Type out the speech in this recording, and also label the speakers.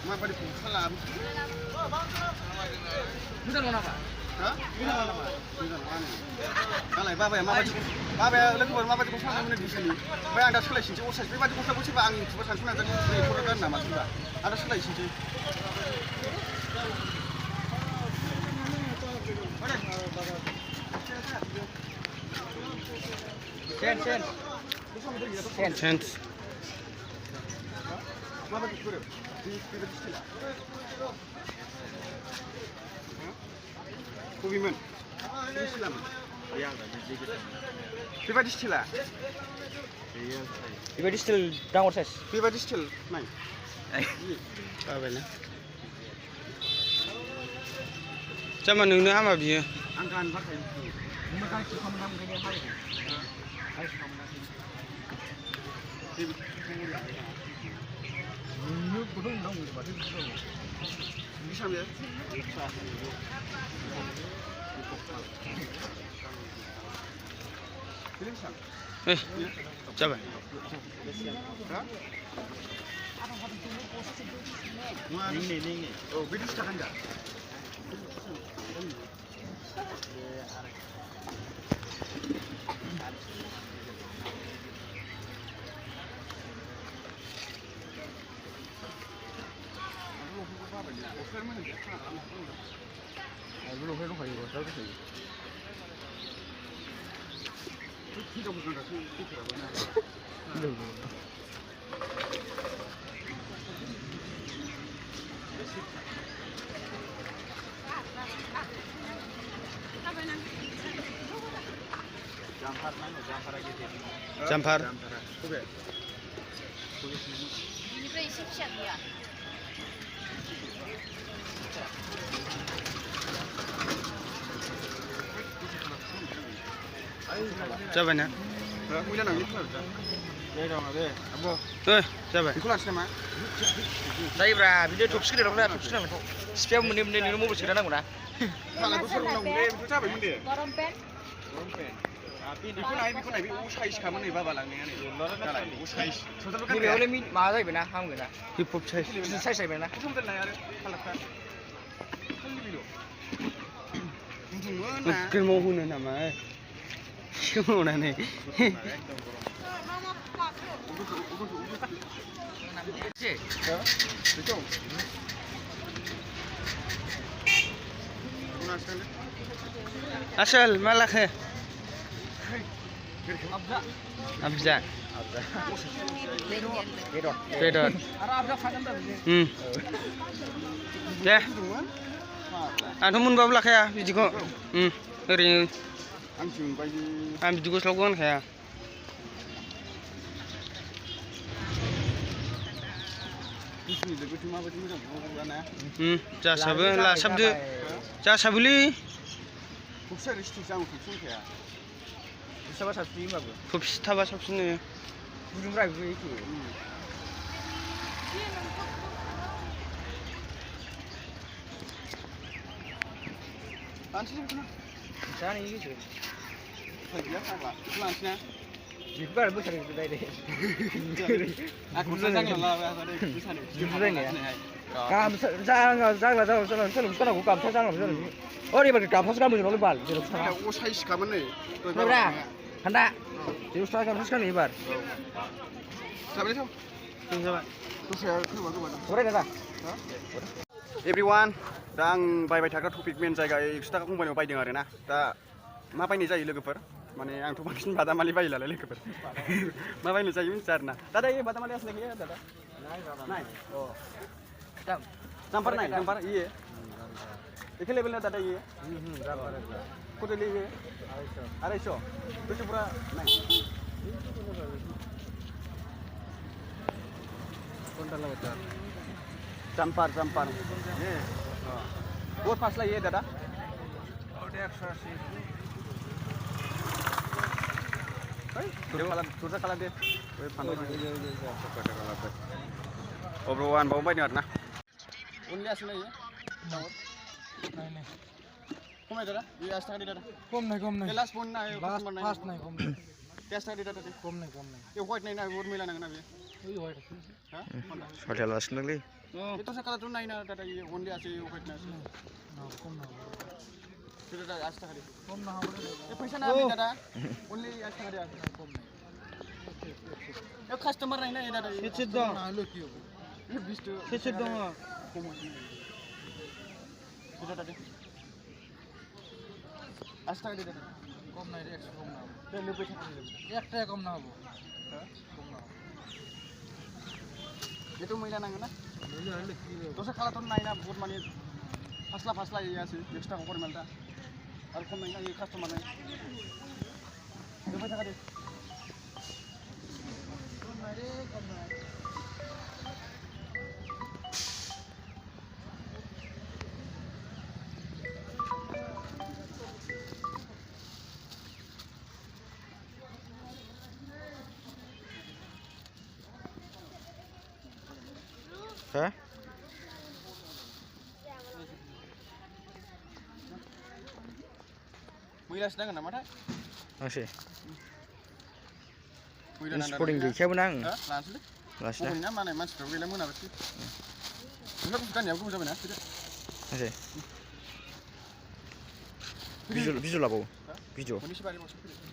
Speaker 1: माबायदि खालाम
Speaker 2: मोजां नङा नामा
Speaker 1: हा मोजां नामा मोजां नङा नालाय बाबाया लोगोफोर माबायदि गस्ला गाननो दिसुनि ओमफ्राय आं दा सोलायसिनसै असाइस बेबायदि गस्लाखौ सोरबा आं इउटुबाव सानसुन नाजादों रेकर्डार गानो नामा सोरबा आं दा सोलायसिनसै
Speaker 3: Chance.
Speaker 1: माबायदि फोरो बेबायदि स्टाइला बबेमोन बेबायदि स्टाइला
Speaker 2: बेबायदि स्टिल डाउन साइज
Speaker 1: बेबायदि स्टाइल नाय
Speaker 3: जाबायना जामा नोंनो हामा बियो
Speaker 1: आं गानबाथाय
Speaker 2: गांसे खालामना ओंखायनो हायो गांसे खालामना नोंनो गुदुं नांगौ बाथो
Speaker 1: बेसेबां
Speaker 3: Eh, coba.
Speaker 1: Ning. Oh, bidu sekarang enggak?
Speaker 3: Jampar.
Speaker 4: Beनिफ्राय एसे फिसा गैया
Speaker 3: Coba na.
Speaker 1: Punya nang itu. Ya dong, ada. Abo.
Speaker 3: Coba.
Speaker 1: Itu lah sama.
Speaker 2: जायो ब्रा बिदिनो थबसिखौ देरबा थबसिखौ नांगौ सिफियाव मोननै नोंनो मबाइल सोना नांगौ ना
Speaker 1: Kalau aku suruh nang deh, itu apa ini?
Speaker 4: गरम पेन
Speaker 1: Beखौ नाय बे साइज खामोन नै बाबा लांनाया नै दालाय साइज
Speaker 2: नैबेयावलाय माबा जाहैबाय ना हामगोन ना
Speaker 3: Hip hop size.
Speaker 2: साइज जाहैबाय ना
Speaker 1: गुदुं दोननाय आरो खालारफ्रा खालि बेल' गुदुंमोन ना
Speaker 3: Mungkin mau huna nama. Cuma mana ni?
Speaker 1: बेखौ
Speaker 3: Asal malah ke? Abza. Pedot. Deh. Anu mun bawa kaya, biji kok. Ring.
Speaker 1: आं जोंबाय
Speaker 3: Am biji kok selalu kaya.
Speaker 1: गुसुनि लोगोथ' माबायदि मोजां मोना
Speaker 3: Jasabu lah sabdu. Jasabuli.
Speaker 1: खबसे रिस्ट्रिक्ट जामु खबसे होखाया
Speaker 2: बुस्थाबा साबसिन होनबाबो
Speaker 3: Kopsi taba sabsini.
Speaker 2: गुदुंब्रा बेबो एखे
Speaker 1: लानोसै बेखौनो
Speaker 2: जानो गोसो
Speaker 1: उफाय गैया फाग्ला बेखौ लानोसै ना
Speaker 2: बेखौ बारा बोसोर डाइरेक्ट
Speaker 1: आं खबसे जांला लाबाय मोसानो
Speaker 2: गामसा जाग्ला सोलोंनांगौ गामसा जाग्ला ओरैबायदि गामसासो गानबोजोबनांगौ बाल जेराव थाङा
Speaker 1: अ साइजखामोन नै
Speaker 2: ब्रा थान्दा जेराव थाङा गामसासो गानो एबार
Speaker 1: जाबाय साव
Speaker 3: Jabat.
Speaker 1: दस्राया गोबा
Speaker 2: फरायना दा
Speaker 1: एभ्रिवान दा आं बायबाय थाग्रा टपिक मेन जायगा 100 थाखा कम्पानियाव बायदों आरो ना दा मा बायनाय जायो लोगोफोर माने आंथ' बांसिन बादामालि बायो नालाय लोगोफोर मा बायनाय जायो मिन्थिया आरो ना दादा ये बादामालि आसले गैया दादा नाय अ जाम्पार नाय जाम्पार ये एखे लेभेल ना दादा ये कत ले ये 250 200 पूरा नाय जाम्पार ये बहुत फास्ट लायो दादा तुरजा खाला दे अब्रवान बाव बायदों आरो ना उनलि आसि नायो खमाय दादा ये 80 थाखा दे दादा
Speaker 2: कम नहीं
Speaker 1: लास्ट बन ना
Speaker 2: फास्ट नहीं कम नहीं
Speaker 1: 10 थाखा दे दादा
Speaker 2: कम नहीं
Speaker 1: ये व्हाइट नहीं ना बहुत मैला नांगोन ना बे
Speaker 2: ओइ white
Speaker 1: Hah? Honda.
Speaker 2: Hotel langsung lagi.
Speaker 1: Itu sekarang tuh naik na tadi only asih ubat nasi. Sudah ada asta kali. Paisa na ambil dada. Only asta kali. Yo customer naik na ya dada.
Speaker 3: Kecil dong.
Speaker 1: Yo bistu.
Speaker 3: Kecil dong.
Speaker 1: Sudah tadi. Asta kali dada.
Speaker 3: কম নাই 100 কম না হবে
Speaker 1: Yo lebih sakit.
Speaker 3: 1 টাকা কম না হবে
Speaker 1: Itu mila nang na.
Speaker 3: বুঝলে হলে কি হবে
Speaker 1: Terus kalau tuh naik na buat mani pasla ya sih. Extra kompor melta. Alkom naik na ये customer naik. Yo paisa kali.
Speaker 3: কম নাই রে কম নাই
Speaker 2: Hah?
Speaker 1: Mila sedang nama dah.
Speaker 2: Masih.
Speaker 1: Mila nang.
Speaker 2: Sporting gaya menang.
Speaker 1: Hah? Langsung deh.
Speaker 2: Langsung.
Speaker 1: Pokoknya mana mas tuh Mila mana pasti. Enggak bukan ya, aku bisa benar. Tidak.
Speaker 2: Masih. Visual apa? Video.
Speaker 1: Kondisi balik maksudnya.